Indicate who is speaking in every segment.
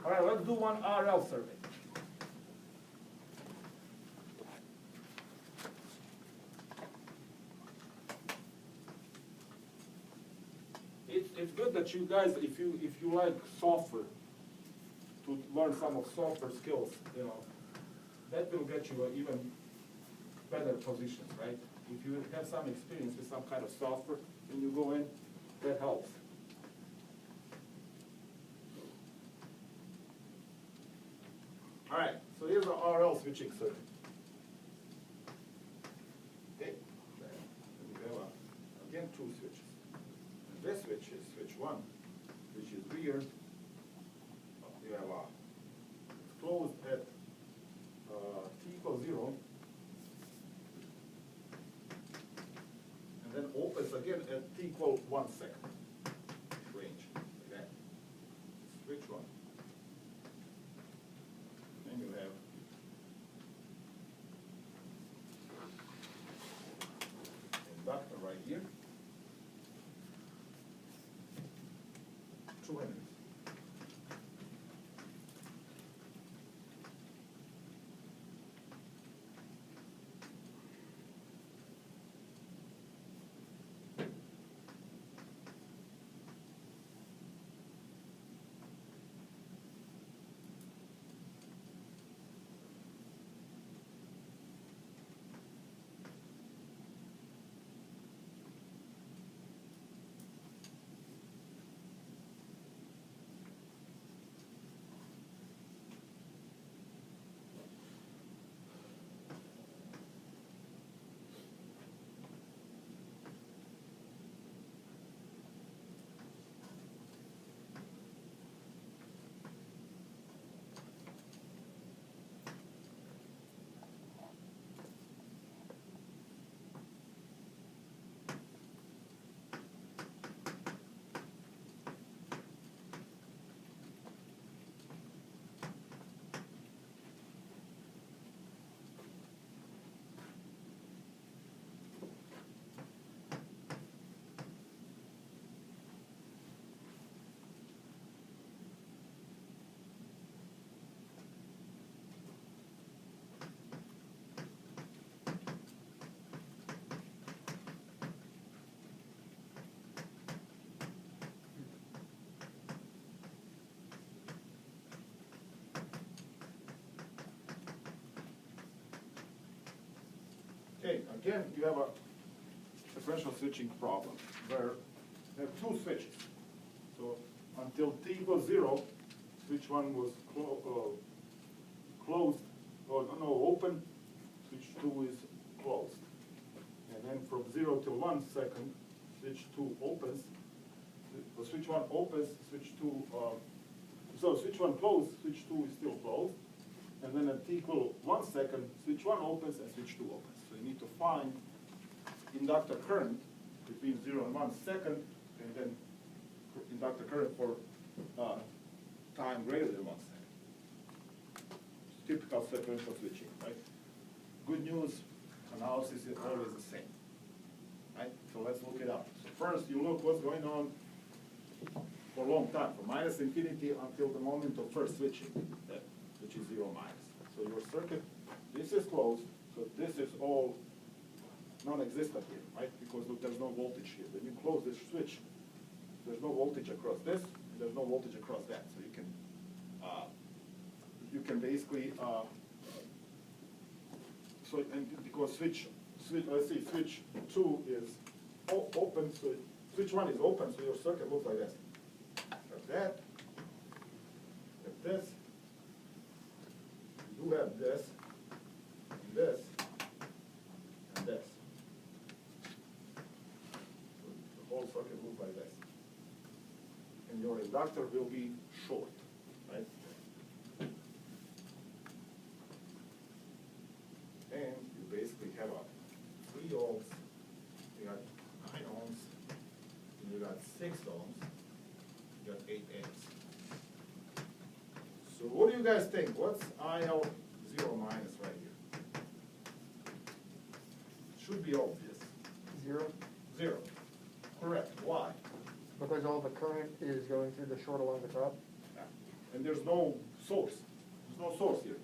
Speaker 1: All right, let's do one RL survey. It's good that you guys, if you like software, to learn some of software skills, that will get you even better positions, right? If you have some experience with some kind of software when you go in, that helps. All right, so here's an RL switching circuit. Okay, then we have again two switches. And this switch is switch 1, which is rear. You have it's closed at t equals 0, and then opens again at t equals 1 second range. Again, switch 1. Then you have inductor right here, 2 Henrys. Okay, again, you have a differential switching problem where you have two switches. So until t equals 0, switch 1 was closed, or no, open, switch 2 is closed. And then from 0 till 1 second, switch 2 opens. So switch 1 opens, switch 2, so switch 1 closed, switch 2 is still closed. And then at t equal 1 second, switch 1 opens and switch 2 opens. So you need to find inductor current between 0 and 1 second, and then inductor current for time greater than 1 second. It's typical sequential switching, right? Good news, analysis is always the same, right? So let's look it up. So first, you look what's going on for a long time, from minus infinity until the moment of first switching, which is 0 minus. So your circuit, this is closed, so this is all non-existent here, right? Because look, there's no voltage here. When you close this switch, there's no voltage across this, and there's no voltage across that. So you can basically, and because switch 2 is open, so switch 1 is open, so your circuit looks like this. Like that, like this. You have this, and this, and this. So the whole circuit looks like this. And your inductor will be short, right? And you basically have a 3 ohms, you got 9 ohms, and you got 6 ohms, you got 8 amps. So what do you guys think? What's IL 0 minus right here? Should be obvious.
Speaker 2: 0?
Speaker 1: 0. Correct. Why?
Speaker 2: Because all the current is going through the short along the top.
Speaker 1: Yeah. and there's no source. There's no source here.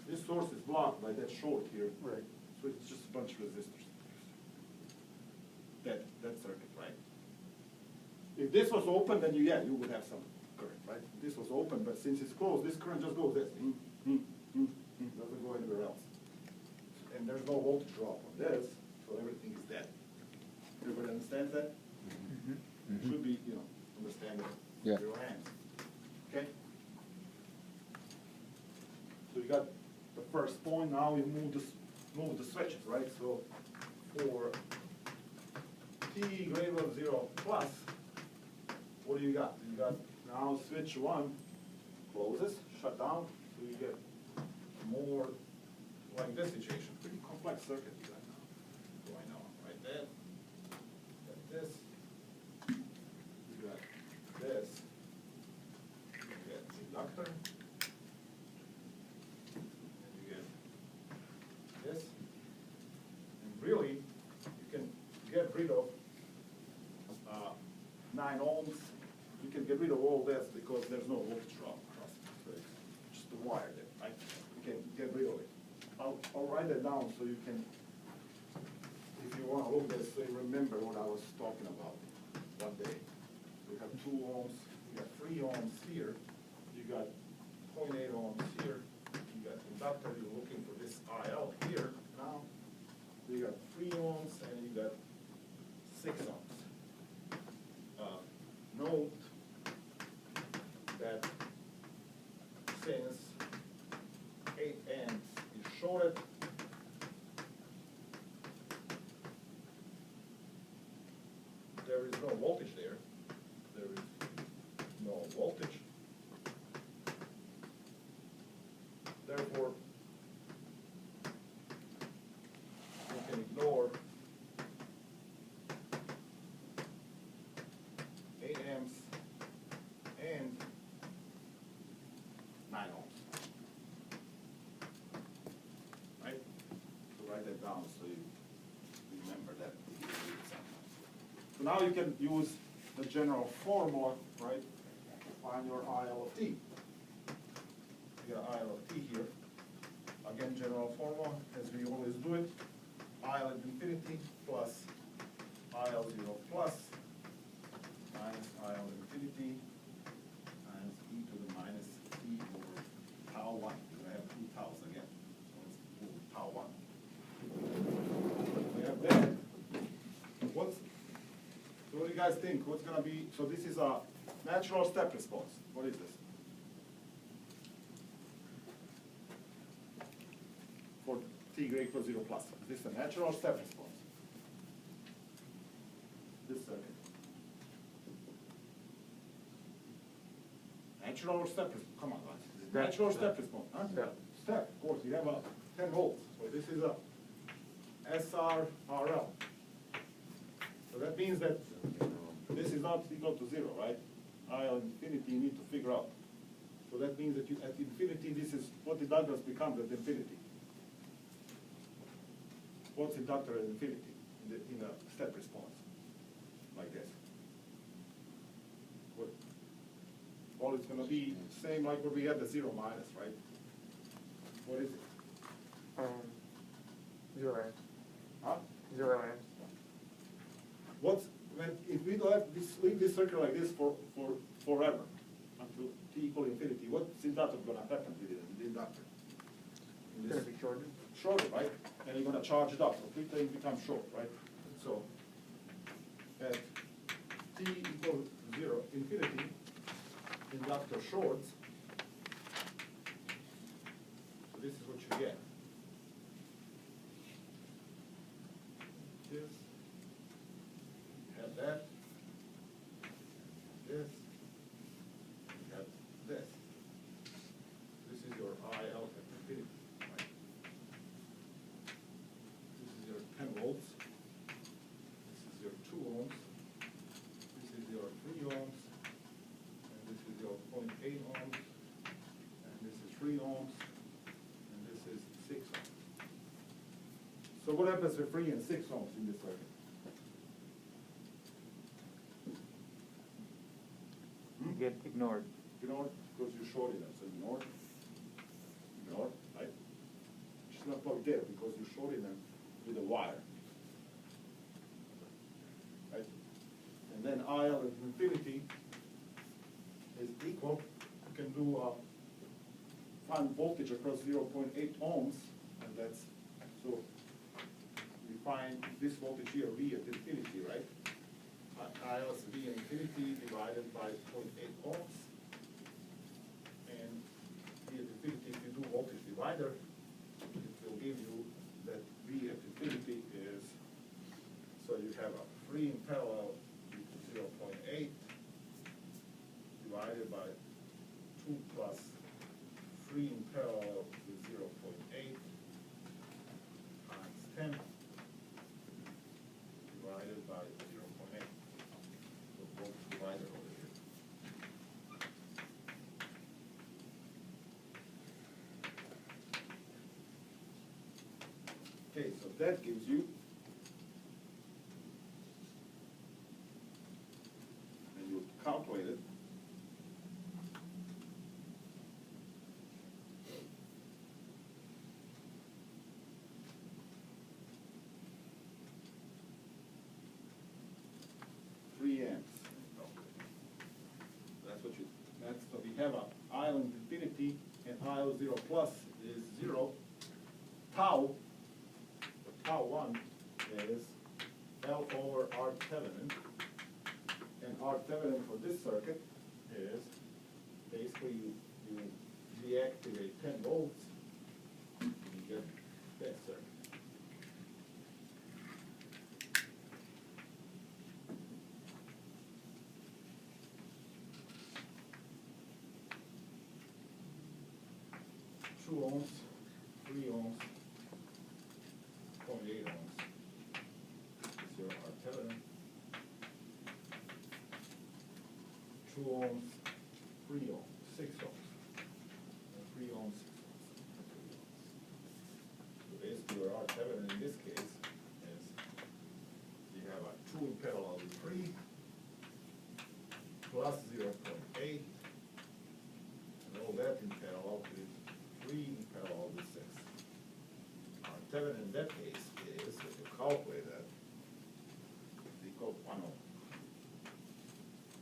Speaker 1: This source is blocked by that short here.
Speaker 2: Right.
Speaker 1: So it's just a bunch of resistors. That circuit, right? If this was open, then you would have some current, right? This was open, but since it's closed, this current just goes this. Doesn't go anywhere else. And there's no voltage drop on this, so everything is dead. Everybody understands that? Should be, understandable.
Speaker 3: Yeah.
Speaker 1: Your hands. Okay? So you got the first point, now you move the switches, right? So for t greater than 0 plus, what do you got? You got now switch 1 closes, shut down, so you get more like this situation. Pretty complex circuit you got now. Going on right there. You got this. You got this. You get inductor. And you get this. And really, you can get rid of 9 ohms. You can get rid of all this because there's no voltage drop across it. So it's just the wire there, right? You can get rid of it. I'll write it down so you can, if you want to look this, so you remember what I was talking about one day. You have 2 ohms, you got 3 ohms here, you got 0.8 ohms here, you got inductor, you're looking for this IL here now. You got 3 ohms and you got 6 ohms. Note that since 8 amps is shorted, there is no voltage there. There is no voltage. Therefore, you can ignore 8 amps and 9 ohms. Right? So write that down so you remember that. So now you can use the general formula, right, to find your IL of T. You got IL of T here. Again, general formula, as we always do it. IL at infinity plus IL 0 plus minus IL infinity times e to the minus t over tau 1. I have 2 taus again. So it's over tau 1. We have that. So what do you guys think? What's going to be, so this is a natural step response. What is this? For t greater equals 0 plus. Is this a natural step response? This circuit. Natural or step response? Come on, guys.
Speaker 2: Step.
Speaker 1: Natural or step response? Huh?
Speaker 2: Step.
Speaker 1: Step, of course. We have a 10 volts. So this is a SRRL. So that means that this is not equal to 0, right? IL infinity you need to figure out. So that means that you, at infinity, this is what inductors becomes at infinity. What's inductor at infinity in a step response? Like this. What? Well, it's going to be same like what we had the 0 minus, right? What is it?
Speaker 2: 0 amps.
Speaker 1: Huh?
Speaker 2: 0 amps.
Speaker 1: If we left this, leave this circuit like this for forever, until t equal infinity, what's inductor going to happen with the inductor?
Speaker 2: It's going to be shorted.
Speaker 1: Shorter, right? And you're going to charge it up, so three things become short, right? So at t equals 0, infinity, inductor shorts. So this is what you get. This, you have that, this, you have this. This is your IL at infinity, right? This is your 10 volts. This is your 2 ohms. This is your 3 ohms. And this is your 0.8 ohms. And this is 3 ohms. And this is 6 ohms. So what happens with 3 and 6 ohms in this circuit?
Speaker 2: Get ignored.
Speaker 1: ignore because you're shorting them. So ignore, right? It's not plugged there because you're shorting them with a wire. Right? And then IL at infinity is equal. You can do find voltage across 0.8 ohms, and that's so we find this voltage here, V at infinity, right? IL is V at infinity divided by 0.8 ohms. And V at infinity, if you do voltage divider, it will give you that V at infinity is, so you have a 3 in parallel to 0.8 divided by 2 plus 3 in parallel to 0.8 times 10 divided by 0.8. So voltage divider over here. Okay, so that gives you, and you calculate it, so we have a IL infinity and IL 0 plus is 0. Tau, tau 1 is L over R Thevenin. And R Thevenin for this circuit is basically you deactivate 10 volts and you get that circuit. Two ohms, 3 ohms, 0.8 ohms. Is your R Thevenin. 2 ohms, 3 ohms, 6 ohms. 3 ohms, 6 ohms. So basically your R Thevenin in this case is you have a 2 in parallel with 3 plus 0.8 and all that in parallel with 3 in parallel with 6. R Thevenin in that case is, if you calculate that, is equal to 1 ohm.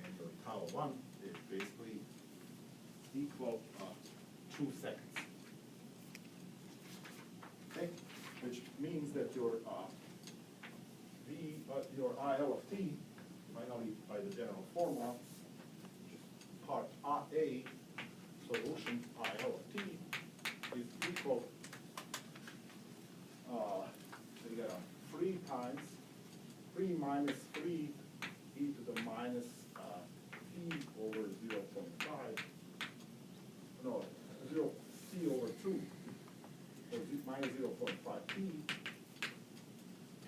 Speaker 1: And your tau 1 is basically equal 2 seconds. Okay? Which means that your your IL of t, finally by the general formula, part A solution IL of t is equal, so you got 3 times 3 minus 3 e to the minus t over 0.5, no, 0 t over 2, so minus 0.5 t,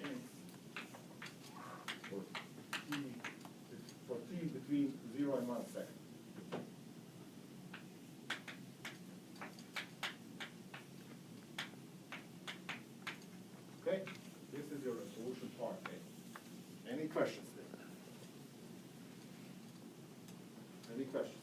Speaker 1: and for t between 0 and 1 second. Okay, this is your solution part A. Any questions there? Any questions?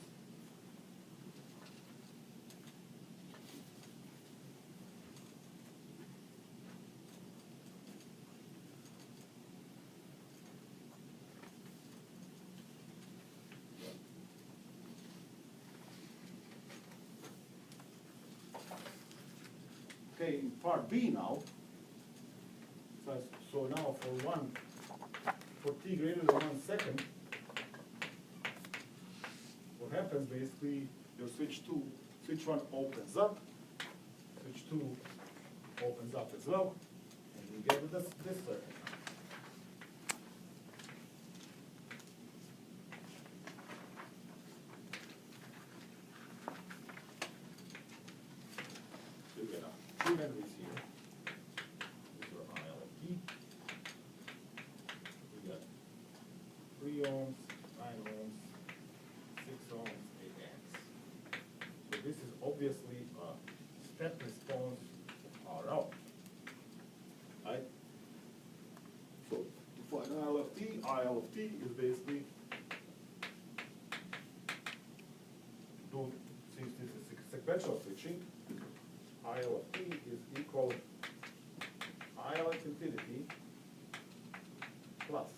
Speaker 1: Okay, in part B now, so now for t greater than 1 second, what happens basically, your switch 1 opens up, switch 2 opens up as well, and you get this circuit. You get 2 Henrys here. These are IL of t. We got 3 ohms, 9 ohms, 6 ohms, 8 amps. So this is obviously a step response of RL. Right? So to find IL of t is basically do, since this is sequential switching, IL of t is equal IL at infinity plus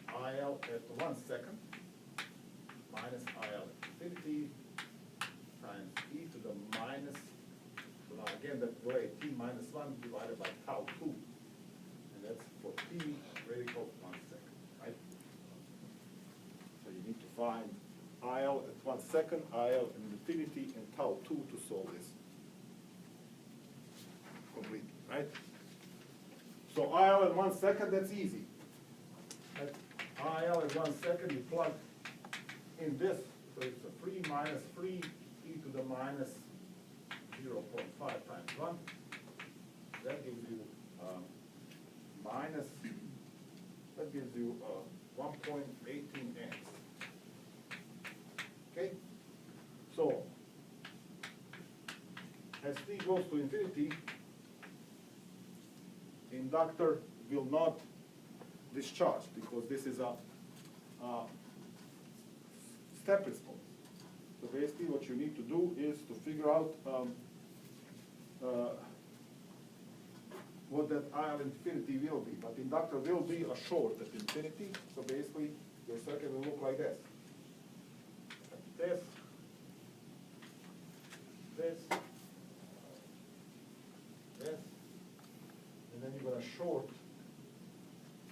Speaker 1: IL at 1 second minus IL at infinity times e to the minus, so now again that way, t minus 1 divided by tau 2. And that's for t radical 1 second, right? So you need to find IL at 1 second, IL at infinity, and tau 2 to solve this completely, right? So IL at 1 second, that's easy. At IL at 1 second, you plug in this, so it's a 3 minus 3 e to the minus 0.5 times 1. That gives you that gives you 1.18 amps. Okay? So, as t goes to infinity, inductor will not discharge because this is a step response. So basically what you need to do is to figure out what that IL infinity will be. But inductor will be a short at infinity, so basically your circuit will look like this. This, and then you're going to short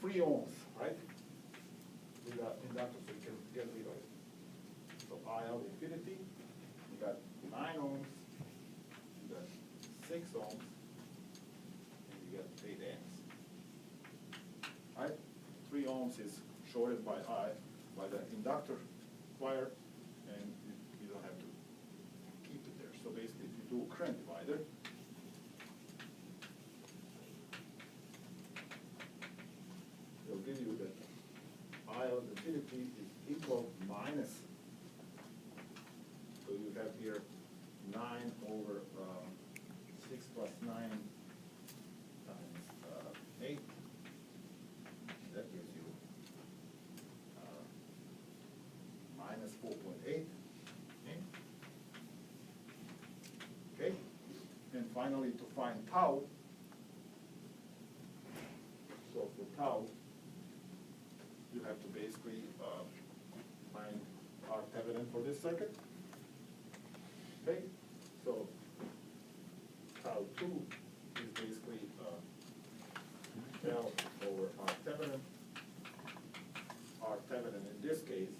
Speaker 1: 3 ohms, right? With the inductor, so you can get rid of it. So IL infinity, you got 9 ohms, you got 6 ohms, and you got 8 amps. Right? 3 ohms is shorted by the inductor wire, and you don't have to keep it there. So basically, if you do a current divider, it'll give you that IL infinity is equal minus, so you have here 9 over 6 plus 9 times 8. That gives you minus 4.8. Okay? And finally, to find tau, so for tau, you have to basically find R Thevenin for this circuit. Okay? So tau 2 is basically L over R Thevenin. R Thevenin in this case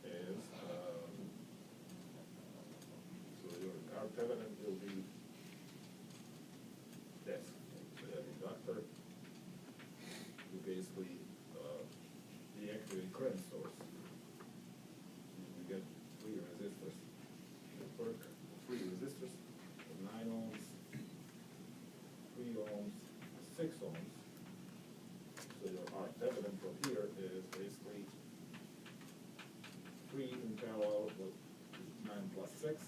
Speaker 1: is, so your R Thevenin will be this. So you have inductor, you basically deactivate current source. You get 3 resistors. Work 3 resistors, 9 ohms, 3 ohms, 6 ohms. So your R Thevenin from here is basically 3 in parallel with 9 plus 6.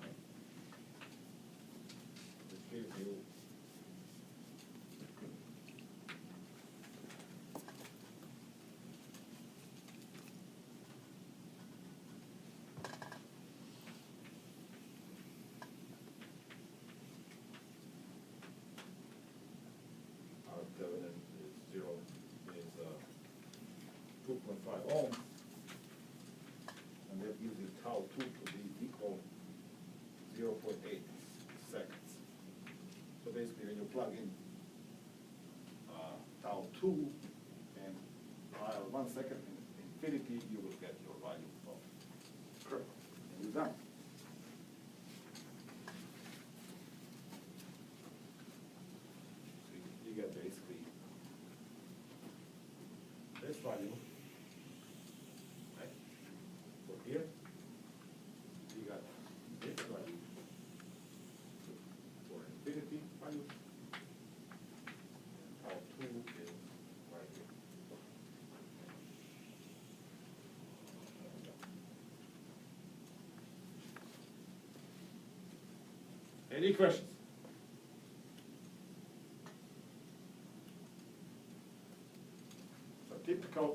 Speaker 1: Right? Which gives you R Thevenin is 2.5 ohms, and that gives you tau 2 to be equal 0.8 seconds. So basically, when you plug in tau 2 and IL 1 second in infinity, you will get your value of current. And you're done. So you get basically this value, right? For here, you got this value for infinity value. And tau 2 is right here. Any questions? So typical